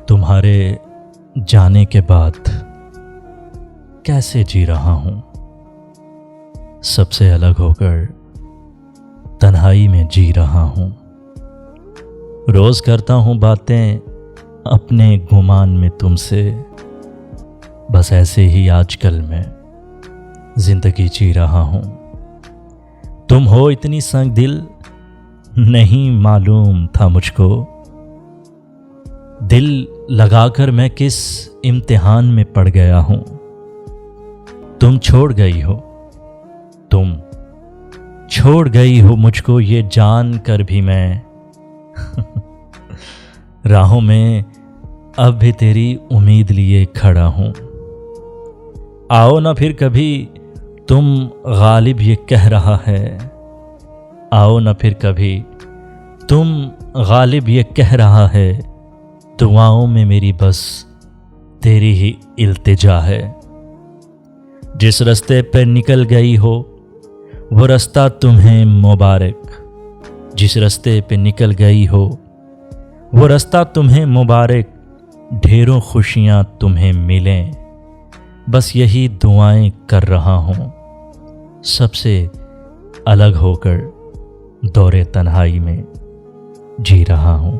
तुम्हारे जाने के बाद कैसे जी रहा हूँ, सबसे अलग होकर तन्हाई में जी रहा हूँ। रोज करता हूँ बातें अपने गुमान में तुमसे, बस ऐसे ही आजकल मैं जिंदगी जी रहा हूँ। तुम हो इतनी संग दिल नहीं मालूम था मुझको, दिल लगाकर मैं किस इम्तिहान में पड़ गया हूँ। तुम छोड़ गई हो मुझको ये जान कर भी मैं राहों में अब भी तेरी उम्मीद लिए खड़ा हूँ। आओ ना फिर कभी तुम गालिब ये कह रहा है, आओ ना फिर कभी तुम गालिब ये कह रहा है, दुआओं में मेरी बस तेरी ही इल्तिजा है। जिस रास्ते पे निकल गई हो वो रास्ता तुम्हें मुबारक, जिस रास्ते पे निकल गई हो वो रास्ता तुम्हें मुबारक, ढेरों खुशियाँ तुम्हें मिलें, बस यही दुआएं कर रहा हूँ। सबसे अलग होकर दौरे तन्हाई में जी रहा हूँ।